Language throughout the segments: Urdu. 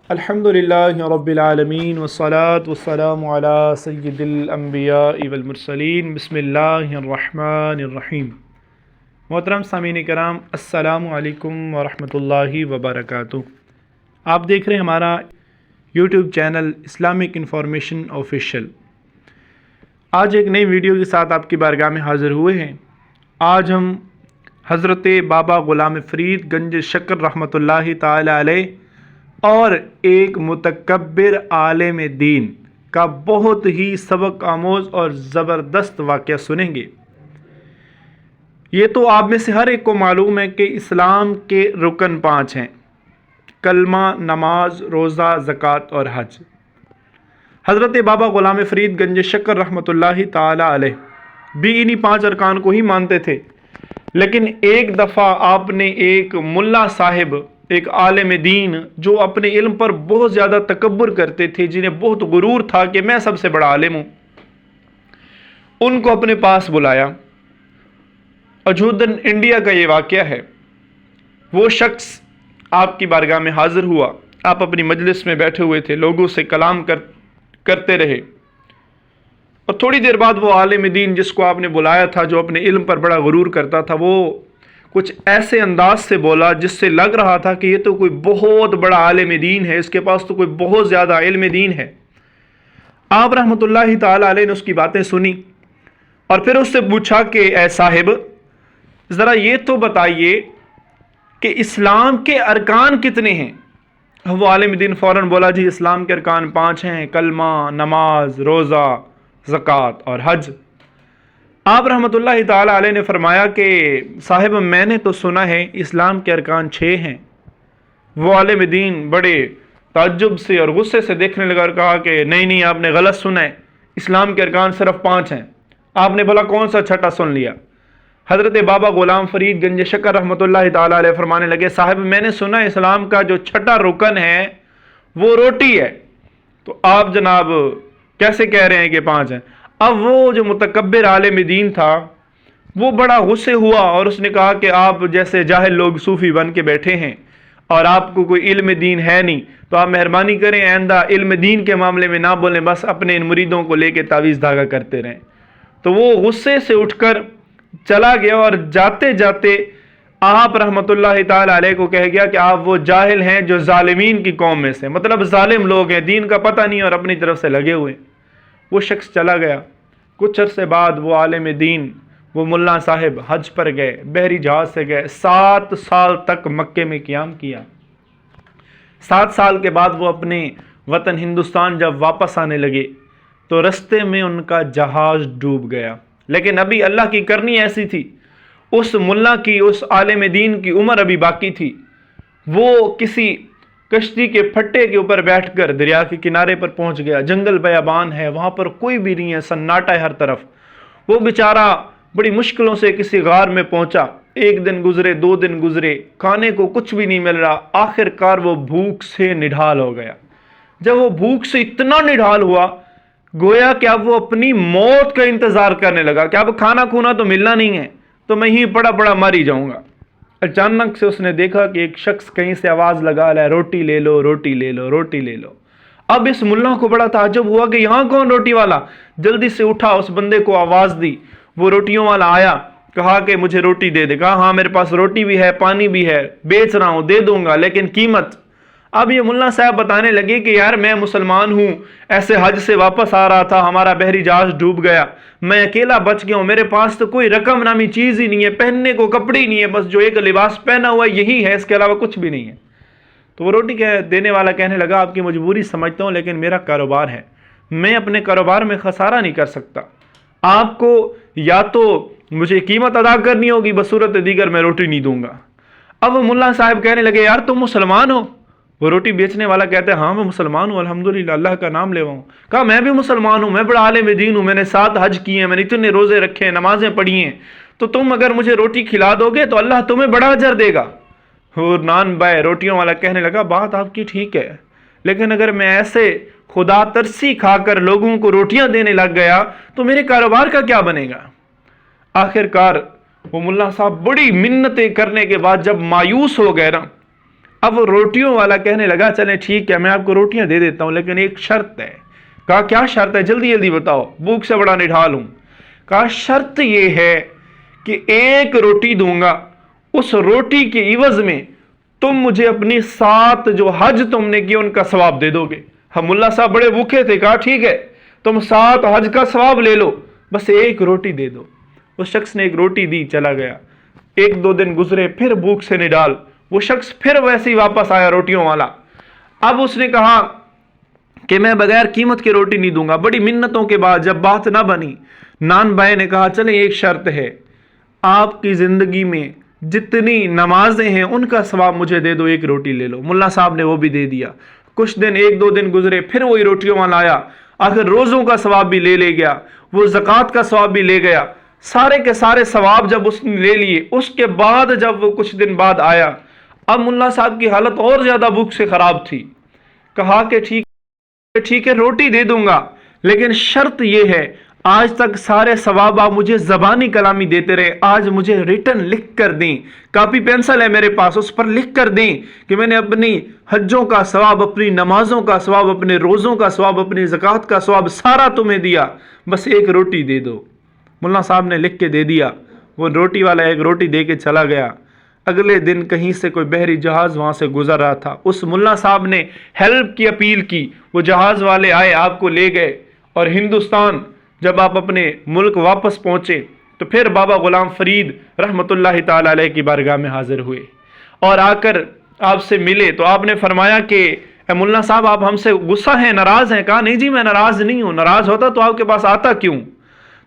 الحمدللہ رب العالمین والصلاة والسلام علی سید الانبیاء والمرسلین بسم اللہ الرحمن الرحیم۔ محترم سامعین کرام، السلام علیکم ورحمۃ اللہ وبرکاتہ۔ آپ دیکھ رہے ہیں ہمارا YouTube channel Islamic information official. آج ایک نئی ویڈیو کے ساتھ آپ کی بارگاہ میں حاضر ہوئے ہیں۔ آج ہم حضرت بابا غلام فرید گنج شکر رحمۃ اللہ تعالی علیہ اور ایک متکبر عالم دین کا بہت ہی سبق آموز اور زبردست واقعہ سنیں گے۔ یہ تو آپ میں سے ہر ایک کو معلوم ہے کہ اسلام کے رکن 5 ہیں: کلمہ، نماز، روزہ، زکوٰۃ اور حج۔ حضرت بابا غلام فرید گنج شکر رحمۃ اللہ تعالی علیہ بھی انہی 5 ارکان کو ہی مانتے تھے، لیکن ایک دفعہ آپ نے ایک ملا صاحب، ایک عالم دین جو اپنے علم پر بہت زیادہ تکبر کرتے تھے، جنہیں بہت غرور تھا کہ میں سب سے بڑا عالم ہوں، ان کو اپنے پاس بلایا۔ اجودن انڈیا کا یہ واقعہ ہے۔ وہ شخص آپ کی بارگاہ میں حاضر ہوا، آپ اپنی مجلس میں بیٹھے ہوئے تھے، لوگوں سے کلام کرتے رہے، اور تھوڑی دیر بعد وہ عالم دین جس کو آپ نے بلایا تھا، جو اپنے علم پر بڑا غرور کرتا تھا، وہ کچھ ایسے انداز سے بولا جس سے لگ رہا تھا کہ یہ تو کوئی بہت بڑا عالم دین ہے، اس کے پاس تو کوئی بہت زیادہ علم دین ہے۔ آپ رحمۃ اللہ تعالی علیہ نے اس کی باتیں سنی اور پھر اس سے پوچھا کہ اے صاحب، ذرا یہ تو بتائیے کہ اسلام کے ارکان کتنے ہیں؟ وہ عالم دین فوراً بولا، جی اسلام کے ارکان 5 ہیں: کلمہ، نماز، روزہ، زکوٰۃ اور حج۔ آپ رحمۃ اللہ تعالی علیہ نے فرمایا کہ صاحب، میں نے تو سنا ہے اسلام کے ارکان 6 ہیں۔ وہ عالم دین بڑے تعجب سے اور غصے سے دیکھنے لگا اور کہا کہ نہیں، آپ نے غلط سنا ہے، اسلام کے ارکان صرف 5 ہیں۔ آپ نے بولا کون سا چھٹا سن لیا؟ حضرت بابا غلام فرید گنج شکر رحمۃ اللہ تعالی علیہ فرمانے لگے، صاحب میں نے سنا اسلام کا جو چھٹا رکن ہے وہ روٹی ہے۔ تو آپ جناب کیسے کہہ رہے ہیں کہ 5 ہیں؟ اب وہ جو متکبر عالم دین تھا وہ بڑا غصے ہوا اور اس نے کہا کہ آپ جیسے جاہل لوگ صوفی بن کے بیٹھے ہیں اور آپ کو کوئی علم دین ہے نہیں، تو آپ مہربانی کریں آئندہ علم دین کے معاملے میں نہ بولیں، بس اپنے ان مریدوں کو لے کے تعویذ دھاگا کرتے رہیں۔ تو وہ غصے سے اٹھ کر چلا گیا اور جاتے جاتے آپ رحمۃ اللہ تعالی علیہ کو کہہ گیا کہ آپ وہ جاہل ہیں جو ظالمین کی قوم میں سے، مطلب ظالم لوگ ہیں، دین کا پتہ نہیں اور اپنی طرف سے لگے ہوئے۔ وہ شخص چلا گیا۔ کچھ عرصے بعد وہ عالم دین، وہ ملا صاحب حج پر گئے، بحری جہاز سے گئے، 7 سال تک مکے میں قیام کیا۔ 7 سال کے بعد وہ اپنے وطن ہندوستان جب واپس آنے لگے تو رستے میں ان کا جہاز ڈوب گیا۔ لیکن ابھی اللہ کی کرنی ایسی تھی، اس ملا کی، اس عالم دین کی عمر ابھی باقی تھی۔ وہ کسی کشتی کے پھٹے کے اوپر بیٹھ کر دریا کے کنارے پر پہنچ گیا۔ جنگل بیابان ہے، وہاں پر کوئی بھی نہیں ہے، سناٹا ہے ہر طرف۔ وہ بیچارہ بڑی مشکلوں سے کسی غار میں پہنچا۔ 1 دن گزرے، 2 دن گزرے، کھانے کو کچھ بھی نہیں مل رہا۔ آخر کار وہ بھوک سے نڈھال ہو گیا۔ جب وہ بھوک سے اتنا نڈھال ہوا، گویا کہ اب وہ اپنی موت کا انتظار کرنے لگا کہ اب کھانا کھونا تو ملنا نہیں ہے، تو میں ہی پڑا مر ہی جاؤں گا۔ اچانک سے اس نے دیکھا کہ ایک شخص کہیں سے آواز لگا رہا ہے، روٹی لے لو، روٹی لے لو، روٹی لے لو۔ اب اس ملا کو بڑا تعجب ہوا کہ یہاں کون روٹی والا؟ جلدی سے اٹھا، اس بندے کو آواز دی، وہ روٹیوں والا آیا، کہا کہ مجھے روٹی دے دے۔ کہا ہاں میرے پاس روٹی بھی ہے، پانی بھی ہے، بیچ رہا ہوں، دے دوں گا، لیکن قیمت۔ اب یہ ملا صاحب بتانے لگے کہ یار میں مسلمان ہوں، ایسے حج سے واپس آ رہا تھا، ہمارا بحری جہاز ڈوب گیا، میں اکیلا بچ گیا ہوں، میرے پاس تو کوئی رقم نامی چیز ہی نہیں ہے، پہننے کو کپڑے ہی نہیں ہے، بس جو ایک لباس پہنا ہوا ہے یہی ہے، اس کے علاوہ کچھ بھی نہیں ہے۔ تو وہ روٹی دینے والا کہنے لگا، آپ کی مجبوری سمجھتا ہوں، لیکن میرا کاروبار ہے، میں اپنے کاروبار میں خسارہ نہیں کر سکتا، آپ کو یا تو مجھے قیمت ادا کرنی ہوگی، بصورت دیگر میں روٹی نہیں دوں گا۔ اب وہ ملا صاحب کہنے لگے، یار تم مسلمان ہو؟ وہ روٹی بیچنے والا کہتے ہیں ہاں میں مسلمان ہوں، الحمدللہ، اللہ کا نام لے ہوں۔ کہا میں بھی مسلمان ہوں، میں بڑا عالم دین ہوں، میں نے 7 حج کیے ہیں، میں نے اتنے روزے رکھے ہیں، نمازیں پڑھی ہیں، تو تم اگر مجھے روٹی کھلا دو گے تو اللہ تمہیں بڑا اجر دے گا۔ اور نان بائے روٹیوں والا کہنے لگا، بات آپ کی ٹھیک ہے، لیکن اگر میں ایسے خدا ترسی کھا کر لوگوں کو روٹیاں دینے لگ گیا تو میرے کاروبار کا کیا بنے گا؟ آخر کار وہ ملا صاحب بڑی منتیں کرنے کے بعد جب مایوس ہو گئے نا، اب روٹیوں والا کہنے لگا چلیں ٹھیک ہے میں آپ کو روٹیاں دے دیتا ہوں لیکن ایک شرط ہے. کہا کیا شرط ہے؟ جلدی جلدی بتاؤ، بھوک سے بڑا نڈھال ہوں. کہا شرط یہ ہے کہ ایک روٹی دوں گا، اس روٹی کے عوض میں تم مجھے اپنی 7 جو حج تم نے کیے ان کا ثواب دے دو گے. ہم ملا صاحب بڑے بھوکے تھے. کہا ٹھیک ہے تم 7 حج کا ثواب لے لو، بس ایک روٹی دے دو. اس شخص نے ایک روٹی دی، چلا گیا. 1-2 دن گزرے، پھر بھوک سے نڈال، وہ شخص پھر ویسے ہی واپس آیا روٹیوں والا. اب اس نے کہا کہ میں بغیر قیمت کی روٹی نہیں دوں گا. بڑی منتوں کے بعد جب بات نہ بنی، نان بھائی نے کہا چلیں ایک شرط ہے، آپ کی زندگی میں جتنی نمازیں ہیں ان کا ثواب مجھے دے دو، ایک روٹی لے لو. ملا صاحب نے وہ بھی دے دیا. کچھ دن 1-2 دن گزرے، پھر وہی روٹیوں والا آیا. آخر روزوں کا ثواب بھی لے گیا، وہ زکوٰۃ کا ثواب بھی لے گیا. سارے کے سارے ثواب جب اس نے لے لیے، اس کے بعد جب وہ کچھ دن بعد آیا، اب ملا صاحب کی حالت اور زیادہ بھوک سے خراب تھی. کہا کہ ٹھیک ہے روٹی دے دوں گا، لیکن شرط یہ ہے آج تک سارے ثواب آپ مجھے زبانی کلامی دیتے رہے، آج مجھے ریٹن لکھ کر دیں، کاپی پینسل ہے میرے پاس، اس پر لکھ کر دیں کہ میں نے اپنی حجوں کا ثواب، اپنی نمازوں کا ثواب، اپنے روزوں کا ثواب، اپنی زکوٰۃ کا ثواب سارا تمہیں دیا، بس ایک روٹی دے دو. ملا صاحب نے لکھ کے دے دیا. وہ روٹی والا ایک روٹی دے کے چلا گیا. اگلے دن کہیں سے کوئی بحری جہاز وہاں سے گزر رہا تھا. اس ملا صاحب نے ہیلپ کی اپیل کی، وہ جہاز والے آئے، آپ کو لے گئے. اور ہندوستان جب آپ اپنے ملک واپس پہنچے تو پھر بابا غلام فرید رحمۃ اللہ تعالی علیہ کی بارگاہ میں حاضر ہوئے اور آ کر آپ سے ملے. تو آپ نے فرمایا کہ اے ملا صاحب آپ ہم سے غصہ ہیں، ناراض ہیں؟ کہا نہیں جی میں ناراض نہیں ہوں، ناراض ہوتا تو آپ کے پاس آتا کیوں؟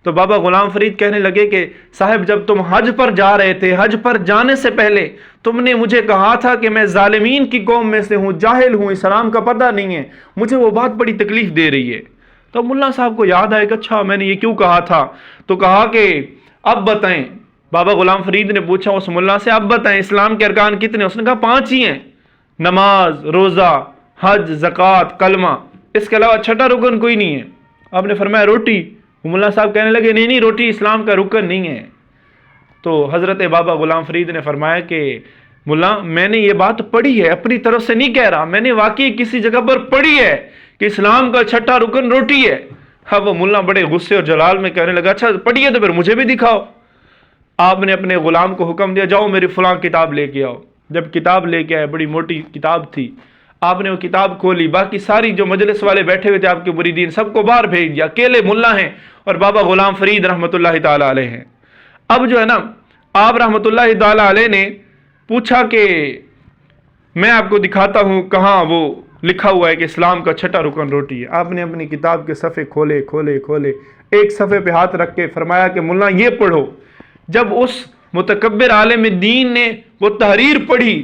تو بابا غلام فرید کہنے لگے کہ صاحب جب تم حج پر جا رہے تھے، حج پر جانے سے پہلے تم نے مجھے کہا تھا کہ میں ظالمین کی قوم میں سے ہوں، جاہل ہوں، اسلام کا پتہ نہیں ہے، مجھے وہ بات بڑی تکلیف دے رہی ہے. تو ملا صاحب کو یاد آئے کہ اچھا میں نے یہ کیوں کہا تھا. تو کہا کہ اب بتائیں. بابا غلام فرید نے پوچھا اس ملا سے اب بتائیں اسلام کے ارکان کتنے؟ اس نے کہا 5 ہی ہیں، نماز، روزہ، حج، زکوٰۃ، کلمہ، اس کے علاوہ چھٹا رکن کوئی نہیں ہے. آپ نے فرمایا روٹی. ملا صاحب کہنے لگے نہیں روٹی اسلام کا رکن نہیں ہے. تو حضرت بابا غلام فرید نے فرمایا کہ ملا میں نے یہ بات پڑھی ہے، اپنی طرف سے نہیں کہہ رہا، میں نے واقعی کسی جگہ پر پڑھی ہے کہ اسلام کا چھٹا رکن روٹی ہے. اب وہ ملا بڑے غصے اور جلال میں کہنے لگا اچھا پڑھی ہے تو پھر مجھے بھی دکھاؤ. آپ نے اپنے غلام کو حکم دیا جاؤ میری فلاں کتاب لے کے آؤ. جب کتاب لے کے آئے، بڑی موٹی کتاب تھی، آپ نے وہ کتاب کھولی، باقی ساری جو مجلس والے بیٹھے ہوئے تھے آپ کے مریدین سب کو باہر بھیج دیا، اکیلے ملا ہیں اور بابا غلام فرید رحمۃ اللہ تعالی علیہ ہیں. اب جو ہے نا آپ رحمۃ اللہ تعالی علیہ نے پوچھا کہ میں آپ کو دکھاتا ہوں کہاں وہ لکھا ہوا ہے کہ اسلام کا چھٹا رکن روٹی ہے. آپ نے اپنی کتاب کے صفحے کھولے، ایک صفحے پہ ہاتھ رکھ کے فرمایا کہ ملا یہ پڑھو. جب اس متکبر عالم دین نے وہ تحریر پڑھی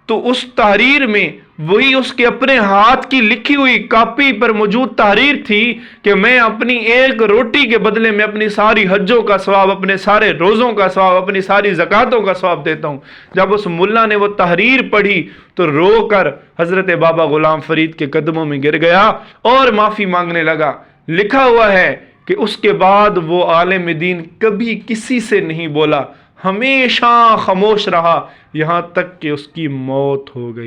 تو اس تحریر میں وہی اس کے اپنے ہاتھ کی لکھی ہوئی کاپی پر موجود تحریر تھی کہ میں اپنی ایک روٹی کے بدلے میں اپنی ساری حجوں کا ثواب، اپنے سارے روزوں کا ثواب، اپنی ساری زکاتوں کا ثواب دیتا ہوں. جب اس ملا نے وہ تحریر پڑھی تو رو کر حضرت بابا غلام فرید کے قدموں میں گر گیا اور معافی مانگنے لگا. لکھا ہوا ہے کہ اس کے بعد وہ عالم دین کبھی کسی سے نہیں بولا، ہمیشہ خاموش رہا یہاں تک کہ اس کی موت ہو گئی.